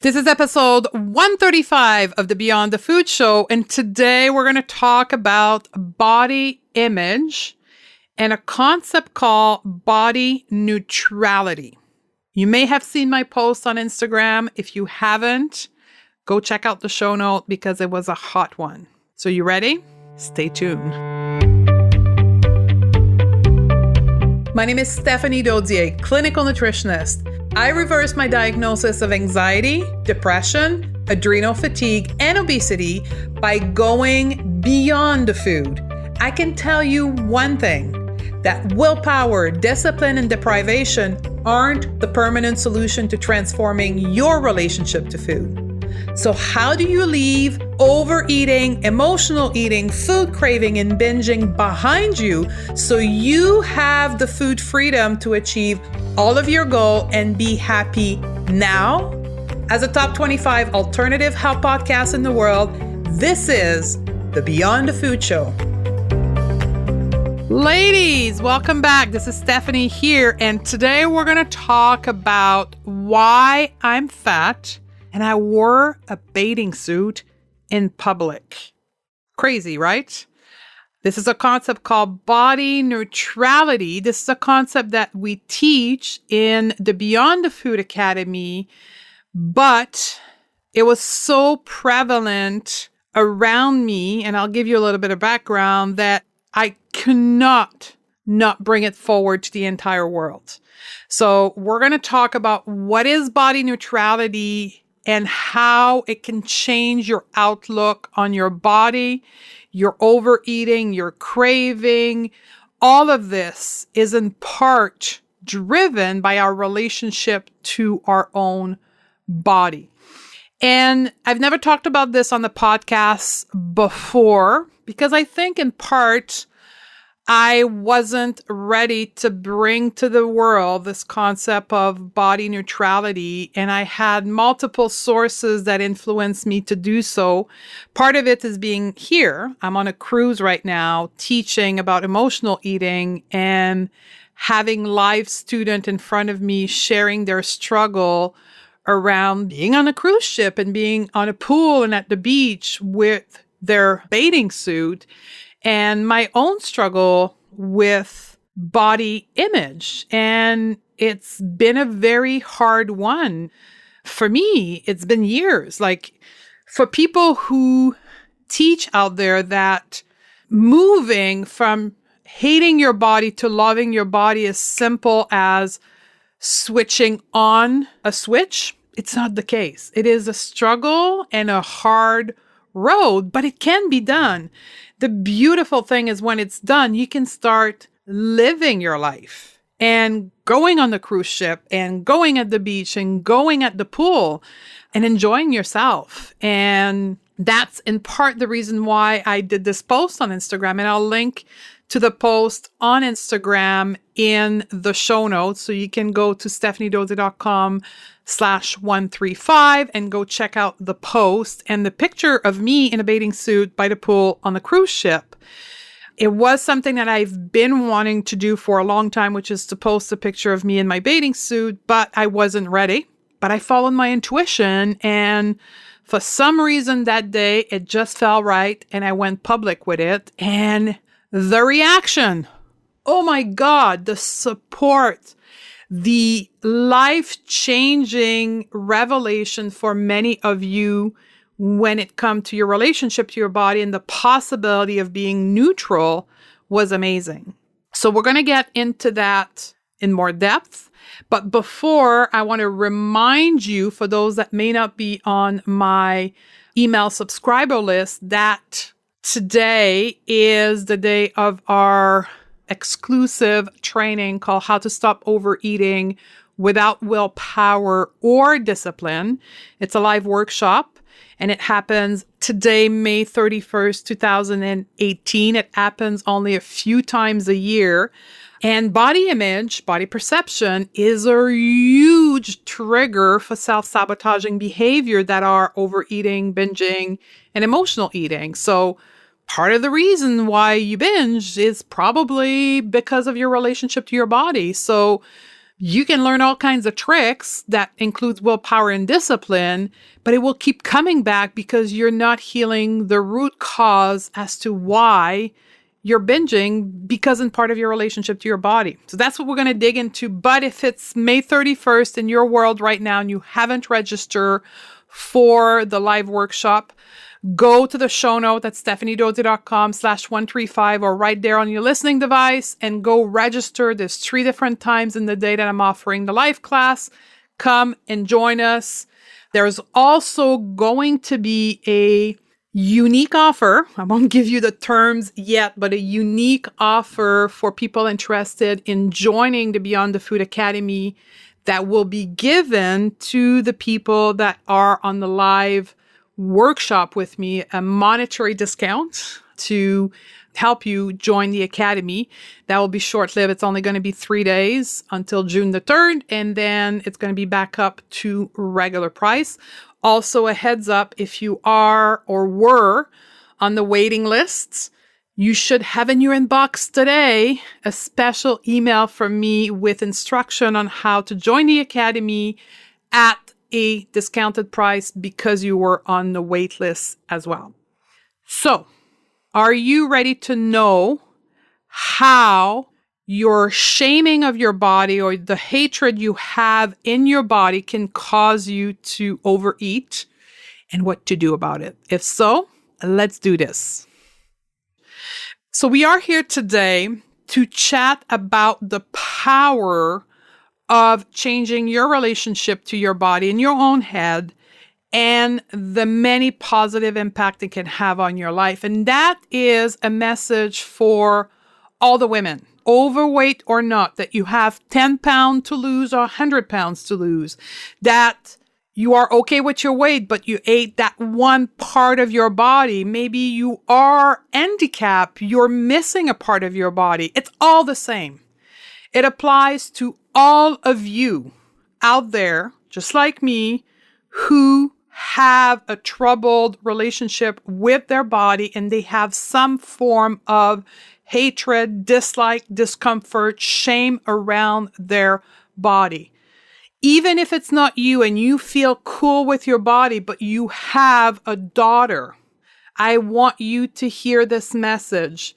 This is episode 135 of the Beyond the Food Show, and today we're going to talk about body image and a concept called body neutrality. You may have seen my post on Instagram. If you haven't, go check out the show note because it was a hot one. So you ready? Stay tuned. My name is Stephanie Dodier, clinical nutritionist. I reversed my diagnosis of anxiety, depression, adrenal fatigue, and obesity by going beyond the food. I can tell you one thing, that willpower, discipline, and deprivation aren't the permanent solution to transforming your relationship to food. So how do you leave overeating, emotional eating, food craving, and binging behind you so you have the food freedom to achieve all of your goal and be happy now? As a top 25 alternative health podcast in the world, this is the Beyond the Food Show. Ladies, welcome back. This is Stephanie here, and today we're going to talk about why I'm fat and I wore a bathing suit in public. Crazy, right? This is a concept called body neutrality. This is a concept that we teach in the Beyond the Food Academy, but it was so prevalent around me, and I'll give you a little bit of background, that I cannot not bring it forward to the entire world. So we're going to talk about what is body neutrality and how it can change your outlook on your body, your overeating, your craving. All of this is in part driven by our relationship to our own body. And I've never talked about this on the podcast before because I think in part I wasn't ready to bring to the world this concept of body neutrality, and I had multiple sources that influenced me to do so. Part of it is being here. I'm on a cruise right now teaching about emotional eating and having live student in front of me sharing their struggle around being on a cruise ship and being on a pool and at the beach with their bathing suit, and my own struggle with body image. And it's been a very hard one. For me, it's been years. Like for people who teach out there that moving from hating your body to loving your body is simple as switching on a switch, it's not the case. It is a struggle and a hard road, but it can be done. The beautiful thing is when it's done, you can start living your life and going on the cruise ship and going at the beach and going at the pool and enjoying yourself. And that's in part the reason why I did this post on Instagram. And I'll link to the post on Instagram in the show notes. So you can go to stephaniedodier.com/135 and go check out the post and the picture of me in a bathing suit by the pool on the cruise ship. It was something that I've been wanting to do for a long time, which is to post a picture of me in my bathing suit, but I wasn't ready. But I followed my intuition, and for some reason that day, it just felt right, and I went public with it. And the reaction, oh my God, the support, the life-changing revelation for many of you when it comes to your relationship to your body and the possibility of being neutral was amazing. So we're going to get into that in more depth. But before, I want to remind you, for those that may not be on my email subscriber list, that today is the day of our exclusive training called How to Stop Overeating Without Willpower or Discipline. It's a live workshop and it happens today, May 31st, 2018. It happens only a few times a year. And body image, body perception is a huge trigger for self-sabotaging behavior that are overeating, binging, and emotional eating. So part of the reason why you binge is probably because of your relationship to your body. So You can learn all kinds of tricks that includes willpower and discipline, but it will keep coming back because you're not healing the root cause as to why you're binging, because in part of your relationship to your body. So that's what we're going to dig into. But if it's May 31st in your world right now and you haven't registered for the live workshop, go to the show note at stephaniedodzy.com/135 or right there on your listening device and go register. There's 3 different times in the day that I'm offering the live class. Come and join us. There's also going to be a unique offer. I won't give you the terms yet, but a unique offer for people interested in joining the Beyond the Food Academy that will be given to the people that are on the live workshop with me, a monetary discount to help you join the Academy. That will be short-lived. It's only going to be 3 days until June the 3rd, and then it's going to be back up to regular price. Also, a heads up, if you are or were on the waiting lists, you should have in your inbox today a special email from me with instruction on how to join the Academy at a discounted price because you were on the wait list as well. So, are you ready to know how your shaming of your body or the hatred you have in your body can cause you to overeat and what to do about it? If so, let's do this. So we are here today to chat about the power of changing your relationship to your body in your own head and the many positive impact it can have on your life. And that is a message for all the women, overweight or not, that you have 10 pounds to lose or 100 pounds to lose, that you are okay with your weight, but you ate that one part of your body. Maybe you are handicapped, you're missing a part of your body. It's all the same. It applies to all of you out there, just like me, who have a troubled relationship with their body and they have some form of hatred, dislike, discomfort, shame around their body. Even if it's not you and you feel cool with your body, but you have a daughter, I want you to hear this message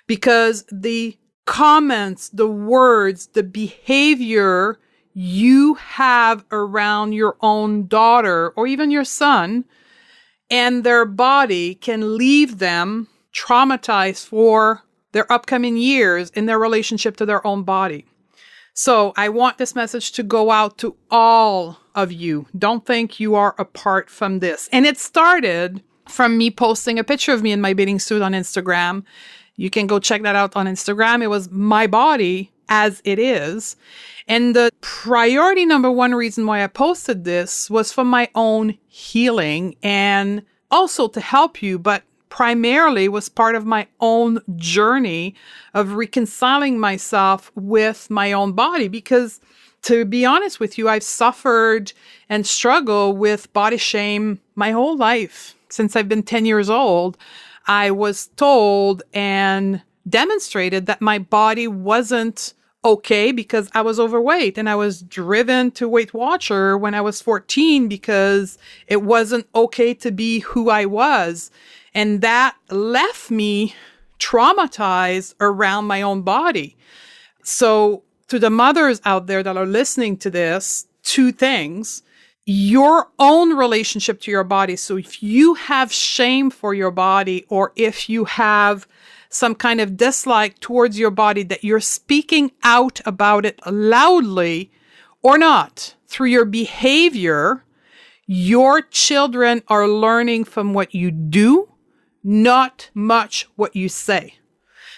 because the comments, the words, the behavior you have around your own daughter or even your son and their body can leave them traumatized for their upcoming years in their relationship to their own body. So I want this message to go out to all of you. Don't think you are apart from this. And it started from me posting a picture of me in my bathing suit on Instagram. You can go check that out on Instagram. It was my body as it is. And the priority number one reason why I posted this was for my own healing and also to help you, but primarily was part of my own journey of reconciling myself with my own body. Because to be honest with you, I've suffered and struggled with body shame my whole life. Since I've been 10 years old, I was told and demonstrated that my body wasn't okay because I was overweight, and I was driven to Weight Watcher when I was 14 because it wasn't okay to be who I was. And that left me traumatized around my own body. So to the mothers out there that are listening to this, 2 things. Your own relationship to your body. So if you have shame for your body, or if you have some kind of dislike towards your body, that you're speaking out about it loudly or not through your behavior, your children are learning from what you do, not much what you say.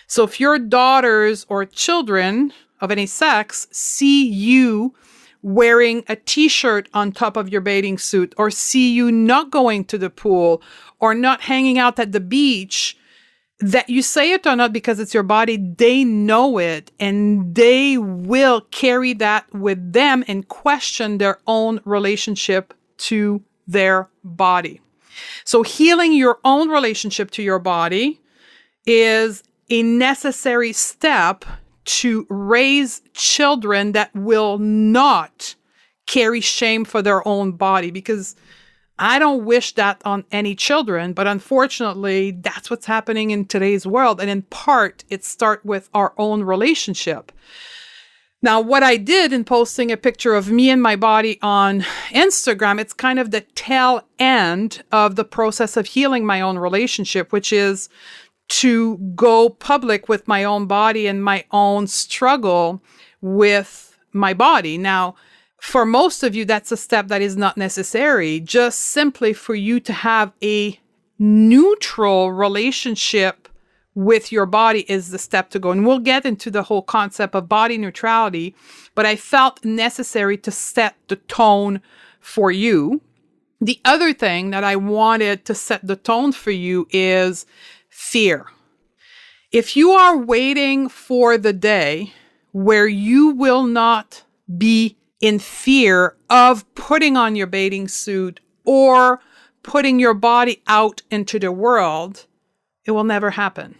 So if your daughters or children of any sex see you wearing a t-shirt on top of your bathing suit, or see you not going to the pool or not hanging out at the beach, that you say it or not because it's your body, they know it and they will carry that with them and question their own relationship to their body. So healing your own relationship to your body is a necessary step to raise children that will not carry shame for their own body, because I don't wish that on any children, but unfortunately, that's what's happening in today's world. And in part, it starts with our own relationship. Now, what I did in posting a picture of me and my body on Instagram, it's kind of the tail end of the process of healing my own relationship, which is to go public with my own body and my own struggle with my body. Now, for most of you, that's a step that is not necessary. Just simply for you to have a neutral relationship with your body is the step to go. And we'll get into the whole concept of body neutrality, but I felt necessary to set the tone for you. The other thing that I wanted to set the tone for you is fear. If you are waiting for the day where you will not be in fear of putting on your bathing suit or putting your body out into the world, it will never happen.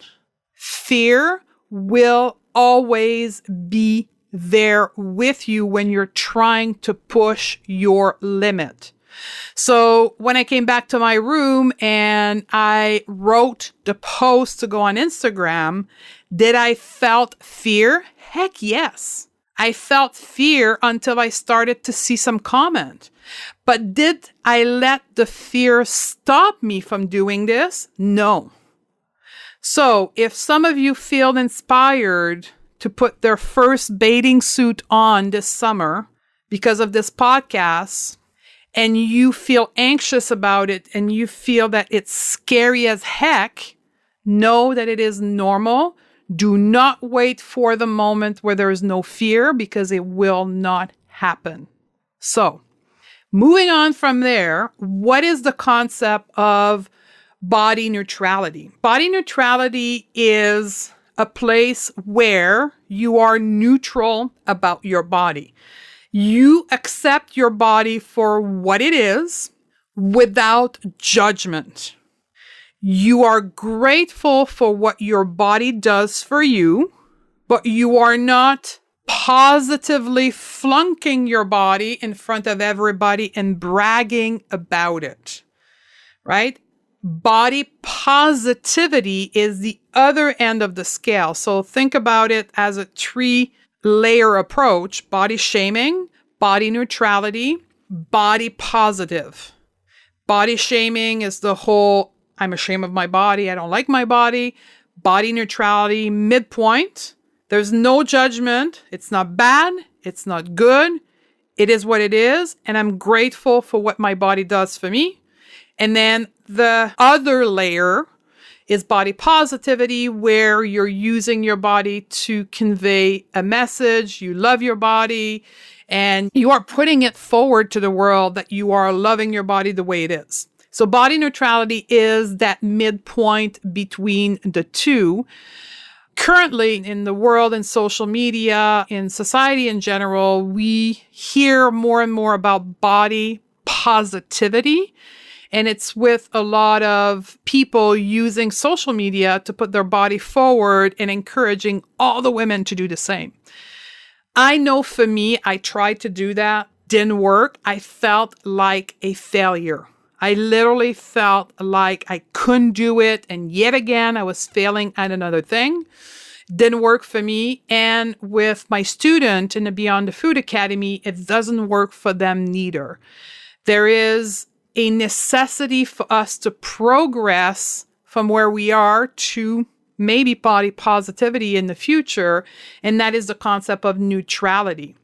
Fear will always be there with you when you're trying to push your limit. So when I came back to my room and I wrote the post to go on Instagram, did I felt fear? Heck yes. I felt fear until I started to see some comment. But did I let the fear stop me from doing this? No. So if some of you feel inspired to put their first bathing suit on this summer because of this podcast, and you feel anxious about it and you feel that it's scary as heck, know that it is normal. Do not wait for the moment where there is no fear, because it will not happen. So, moving on from there, what is the concept of body neutrality? Body neutrality is a place where you are neutral about your body. You accept your body for what it is without judgment. You are grateful for what your body does for you, but you are not positively flunking your body in front of everybody and bragging about it, right? Body positivity is the other end of the scale. So think about it as a 3-layer approach: body shaming, body neutrality, body positive. Body shaming is the whole, I'm ashamed of my body, I don't like my body. Body neutrality, midpoint. There's no judgment. It's not bad. It's not good. It is what it is. And I'm grateful for what my body does for me. And then the other layer is body positivity, where you're using your body to convey a message. You love your body and you are putting it forward to the world that you are loving your body the way it is. So body neutrality is that midpoint between the two. Currently in the world, in social media, in society in general, we hear more and more about body positivity. And it's with a lot of people using social media to put their body forward and encouraging all the women to do the same. I know for me, I tried to do that, didn't work. I felt like a failure. I literally felt like I couldn't do it. And yet again, I was failing at another thing. Didn't work for me. And with my student in the Beyond the Food Academy, it doesn't work for them neither. There is a necessity for us to progress from where we are to maybe body positivity in the future. And that is the concept of neutrality.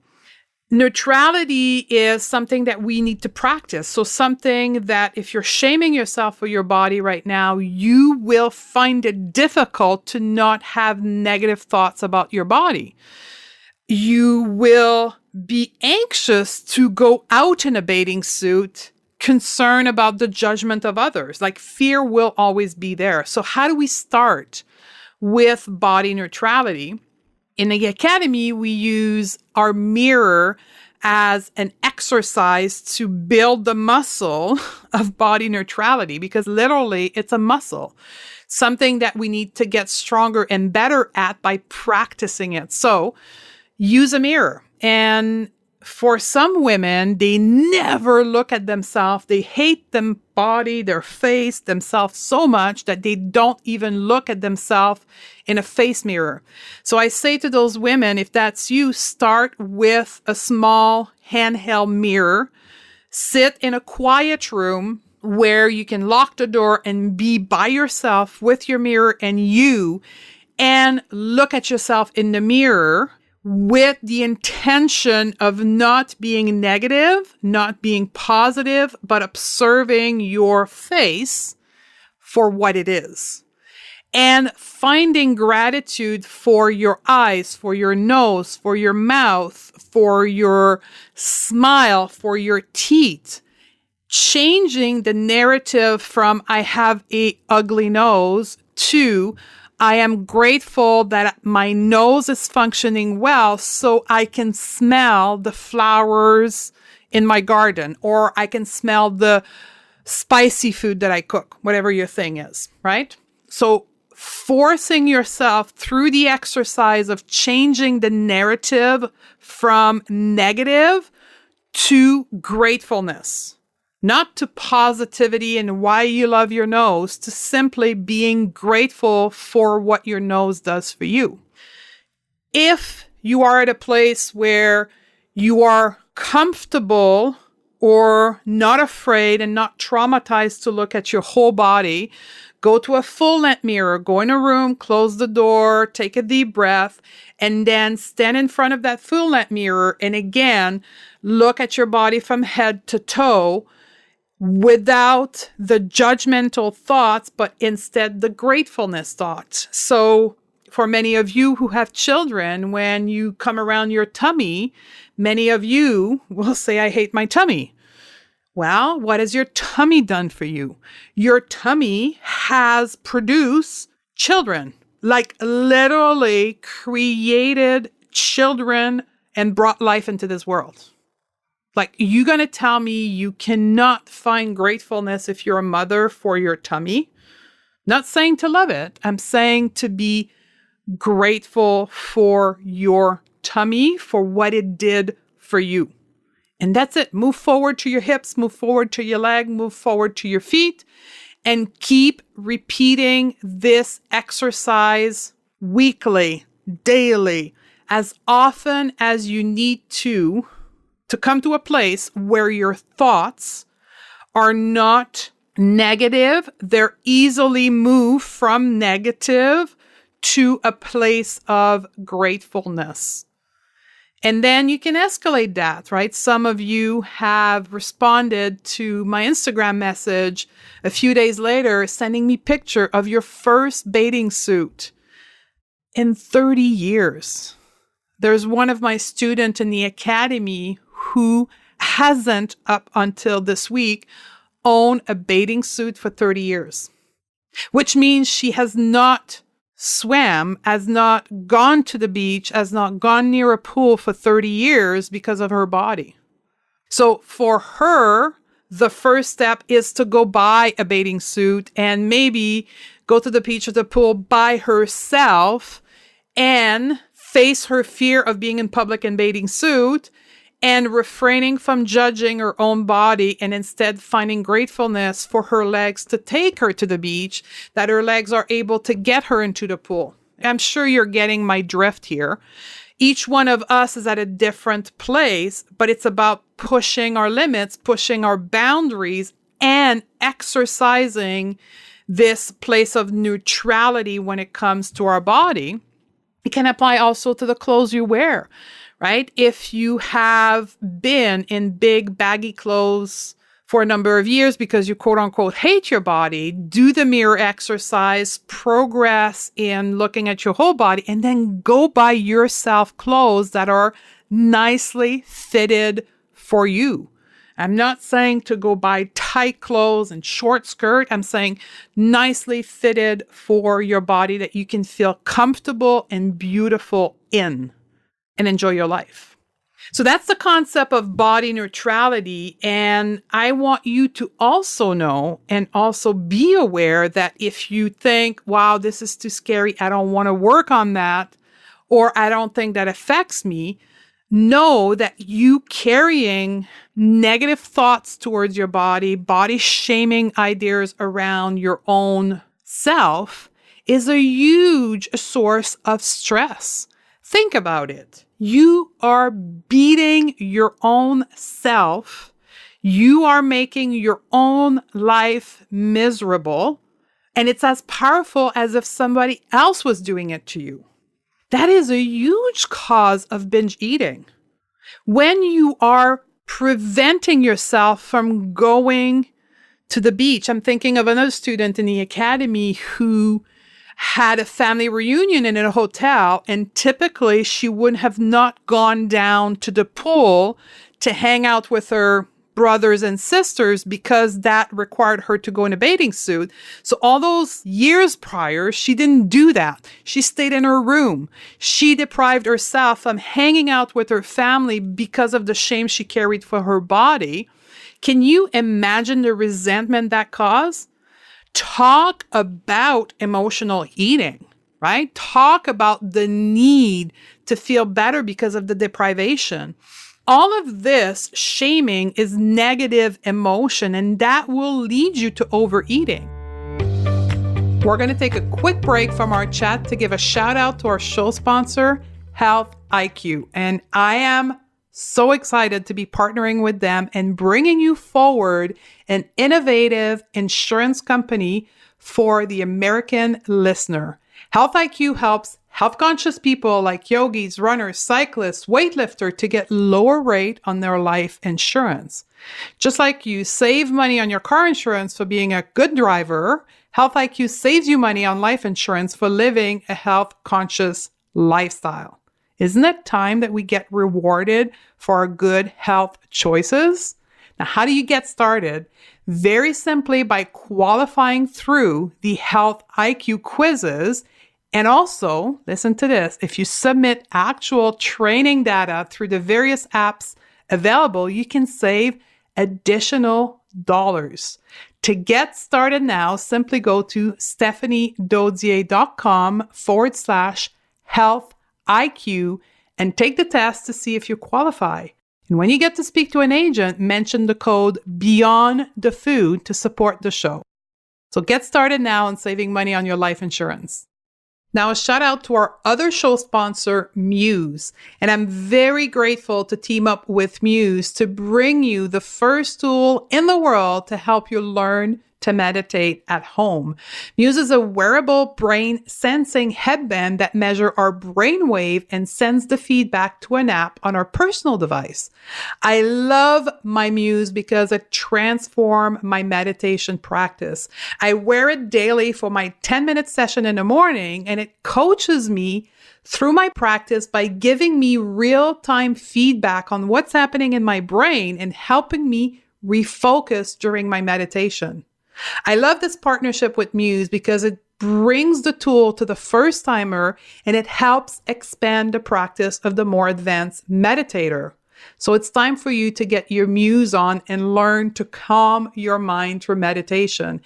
Neutrality is something that we need to practice. So something that if you're shaming yourself for your body right now, you will find it difficult to not have negative thoughts about your body. You will be anxious to go out in a bathing suit, concerned about the judgment of others. Like fear will always be there. So how do we start with body neutrality? In the Academy, we use our mirror as an exercise to build the muscle of body neutrality, because literally it's a muscle, something that we need to get stronger and better at by practicing it. So use a mirror. And for some women, they never look at themselves. They hate their body, their face, themselves so much that they don't even look at themselves in a face mirror. So I say to those women, if that's you, start with a small handheld mirror. Sit in a quiet room where you can lock the door and be by yourself with your mirror and look at yourself in the mirror with the intention of not being negative, not being positive, but observing your face for what it is. And finding gratitude for your eyes, for your nose, for your mouth, for your smile, for your teeth. Changing the narrative from I have a ugly nose to I am grateful that my nose is functioning well so I can smell the flowers in my garden, or I can smell the spicy food that I cook, whatever your thing is, right? So forcing yourself through the exercise of changing the narrative from negative to gratefulness. Not to positivity and why you love your nose, to simply being grateful for what your nose does for you. If you are at a place where you are comfortable or not afraid and not traumatized to look at your whole body, go to a full-length mirror, go in a room, close the door, take a deep breath, and then stand in front of that full-length mirror and again, look at your body from head to toe, without the judgmental thoughts, but instead the gratefulness thought. So for many of you who have children, when you come around your tummy, many of you will say, I hate my tummy. Well, what has your tummy done for you? Your tummy has produced children, like literally created children and brought life into this world. Like, you going to tell me you cannot find gratefulness if you're a mother for your tummy? Not saying to love it. I'm saying to be grateful for your tummy, for what it did for you. And that's it. Move forward to your hips, move forward to your leg, move forward to your feet, and keep repeating this exercise weekly, daily, as often as you need to come to a place where your thoughts are not negative. They're easily moved from negative to a place of gratefulness. And then you can escalate that, right? Some of you have responded to my Instagram message a few days later, sending me a picture of your first bathing suit in 30 years. There's one of my students in the academy who hasn't, up until this week, owned a bathing suit for 30 years, which means she has not swam, has not gone to the beach, has not gone near a pool for 30 years because of her body. So for her, the first step is to go buy a bathing suit and maybe go to the beach or the pool by herself and face her fear of being in public in bathing suit and refraining from judging her own body and instead finding gratefulness for her legs to take her to the beach, that her legs are able to get her into the pool. I'm sure you're getting my drift here. Each one of us is at a different place, but it's about pushing our limits, pushing our boundaries, and exercising this place of neutrality when it comes to our body. It can apply also to the clothes you wear. Right? If you have been in big baggy clothes for a number of years because you quote unquote hate your body, do the mirror exercise, progress in looking at your whole body, and then go buy yourself clothes that are nicely fitted for you. I'm not saying to go buy tight clothes and short skirt. I'm saying nicely fitted for your body that you can feel comfortable and beautiful in. And enjoy your life. So that's the concept of body neutrality. And I want you to also know and also be aware that if you think, wow, this is too scary, I don't want to work on that, or I don't think that affects me, know that you carrying negative thoughts towards your body shaming ideas around your own self is a huge source of stress. Think about it. You are beating your own self. You are making your own life miserable. And it's as powerful as if somebody else was doing it to you. That is a huge cause of binge eating. When you are preventing yourself from going to the beach, I'm thinking of another student in the academy who had a family reunion in a hotel, and typically she would have not gone down to the pool to hang out with her brothers and sisters because that required her to go in a bathing suit. So all those years prior, she didn't do that. She stayed in her room. She deprived herself from hanging out with her family because of the shame she carried for her body. Can you imagine the resentment that caused? Talk about emotional eating, right? Talk about the need to feel better because of the deprivation. All of this shaming is negative emotion, and that will lead you to overeating. We're going to take a quick break from our chat to give a shout out to our show sponsor, Health IQ. And I am so excited to be partnering with them and bringing you forward an innovative insurance company for the American listener. Health IQ helps health-conscious people like yogis, runners, cyclists, weightlifters to get lower rate on their life insurance. Just like you save money on your car insurance for being a good driver, Health IQ saves you money on life insurance for living a health-conscious lifestyle. Isn't it time that we get rewarded for our good health choices? Now, how do you get started? Very simply by qualifying through the Health IQ quizzes. And also, listen to this, if you submit actual training data through the various apps available, you can save additional dollars. To get started now, simply go to stephaniedodier.com/health IQ and take the test to see if you qualify. And when you get to speak to an agent, mention the code Beyond the Food to support the show. So get started now on saving money on your life insurance. Now, a shout out to our other show sponsor, Muse. And I'm very grateful to team up with Muse to bring you the first tool in the world to help you learn to meditate at home. Muse is a wearable brain sensing headband that measures our brainwave and sends the feedback to an app on our personal device. I love my Muse because it transformed my meditation practice. I wear it daily for my 10-minute session in the morning, and it coaches me through my practice by giving me real-time feedback on what's happening in my brain and helping me refocus during my meditation. I love this partnership with Muse because it brings the tool to the first timer and it helps expand the practice of the more advanced meditator. So it's time for you to get your Muse on and learn to calm your mind through meditation.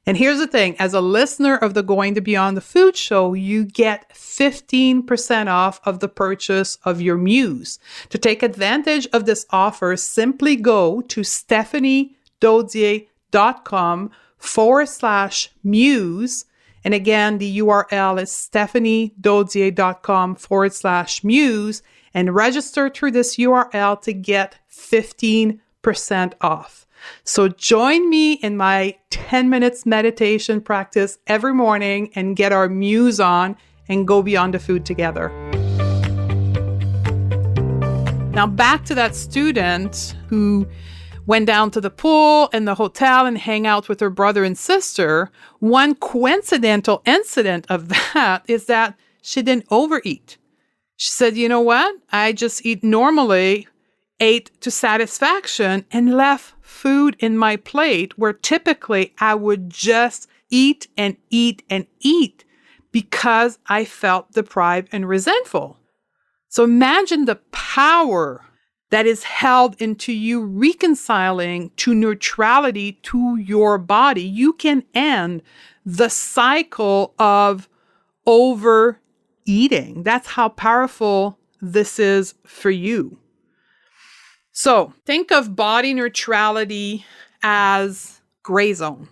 And here's the thing, as a listener of the Going to Beyond the Food show, you get 15% off of the purchase of your Muse. To take advantage of this offer, simply go to stephaniedodier.com/muse. And again, the URL is stephaniedodier.com/muse and register through this URL to get 15% off. So join me in my 10 minutes meditation practice every morning and get our Muse on and go beyond the food together. Now back to that student who went down to the pool and the hotel and hang out with her brother and sister. One coincidental incident of that is that she didn't overeat. She said, you know what? I just eat normally, ate to satisfaction, and left food in my plate where typically I would just eat and eat and eat because I felt deprived and resentful. So imagine the power that is held into you reconciling to neutrality to your body, you can end the cycle of overeating. That's how powerful this is for you. So think of body neutrality as gray zone.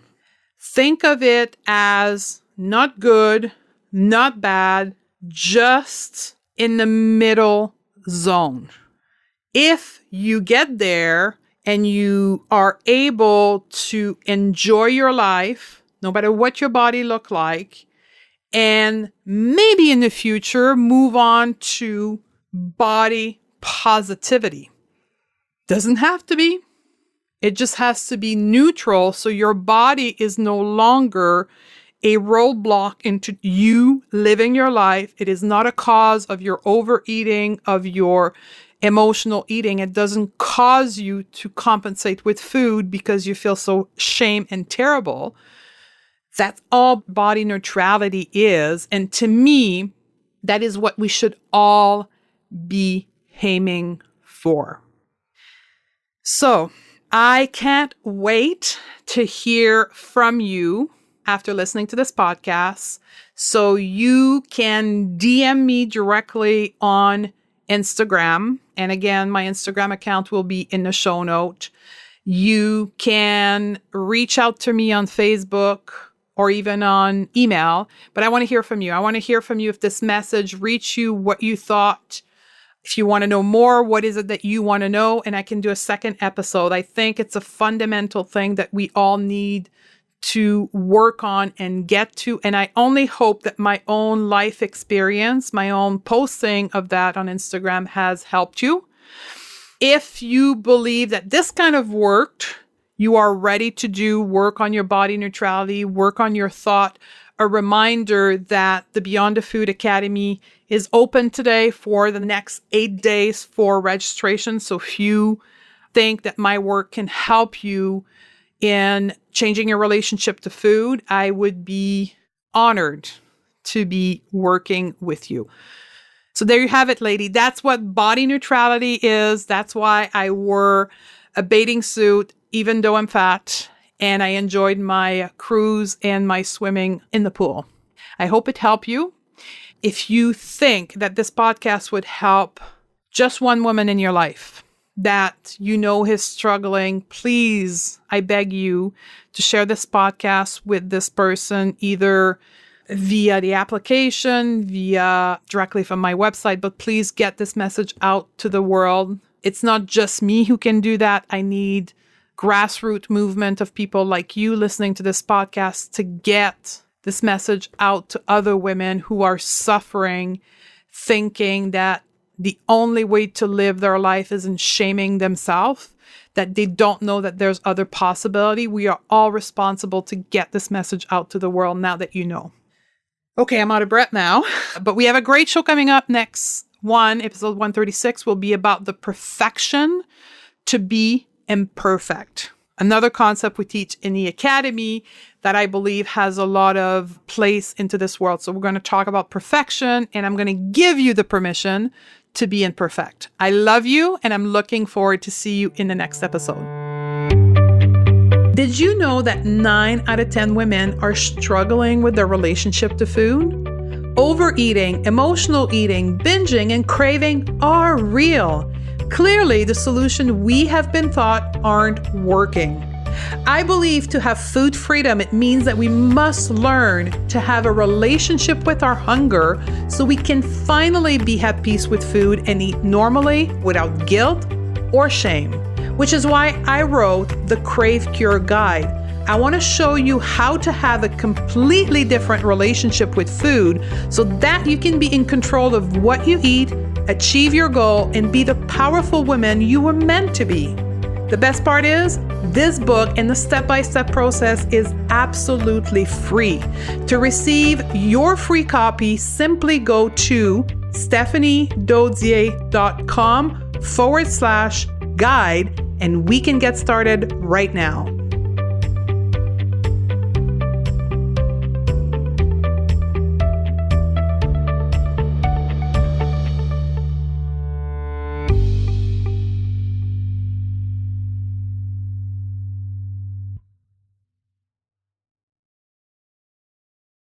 Think of it as not good, not bad, just in the middle zone. If you get there and you are able to enjoy your life, no matter what your body look like, and maybe in the future move on to body positivity. Doesn't have to be. It just has to be neutral, so your body is no longer a roadblock into you living your life. It is not a cause of your overeating, of your emotional eating. It doesn't cause you to compensate with food because you feel so shame and terrible. That's all body neutrality is. And to me, that is what we should all be aiming for. So I can't wait to hear from you after listening to this podcast. So you can DM me directly on Instagram. And again, my Instagram account will be in the show note. You can reach out to me on Facebook or even on email, but I want to hear from you. I want to hear from you if this message reached you, what you thought. If you want to know more, what is it that you want to know? And I can do a second episode. I think it's a fundamental thing that we all need to work on and get to. And I only hope that my own life experience, my own posting of that on Instagram has helped you. If you believe that this kind of worked, you are ready to do work on your body neutrality, work on your thought, a reminder that the Beyond the Food Academy is open today for the next 8 days for registration. So if you think that my work can help you in changing your relationship to food, I would be honored to be working with you. So there you have it, lady. That's what body neutrality is. That's why I wore a bathing suit, even though I'm fat, and I enjoyed my cruise and my swimming in the pool. I hope it helped you. If you think that this podcast would help just one woman in your life that you know is struggling, please, I beg you to share this podcast with this person, either via the application, via directly from my website, but please get this message out to the world. It's not just me who can do that. I need grassroots movement of people like you listening to this podcast to get this message out to other women who are suffering, thinking that the only way to live their life is in shaming themselves, that they don't know that there's other possibility. We are all responsible to get this message out to the world now that you know. Okay, I'm out of breath now, but we have a great show coming up next one. Episode 136 will be about the perfection to be imperfect. Another concept we teach in the academy that I believe has a lot of place into this world. So we're going to talk about perfection, and I'm going to give you the permission to be imperfect. I love you, and I'm looking forward to see you in the next episode. Did you know that 9 out of 10 women are struggling with their relationship to food? Overeating, emotional eating, binging, and craving are real. Clearly, the solution we have been taught aren't working. I believe to have food freedom, it means that we must learn to have a relationship with our hunger so we can finally be at peace with food and eat normally without guilt or shame, which is why I wrote the Crave Cure Guide. I want to show you how to have a completely different relationship with food so that you can be in control of what you eat, achieve your goal, and be the powerful woman you were meant to be. The best part is, this book and the step-by-step process is absolutely free. To receive your free copy, simply go to stephaniedodier.com/guide and we can get started right now.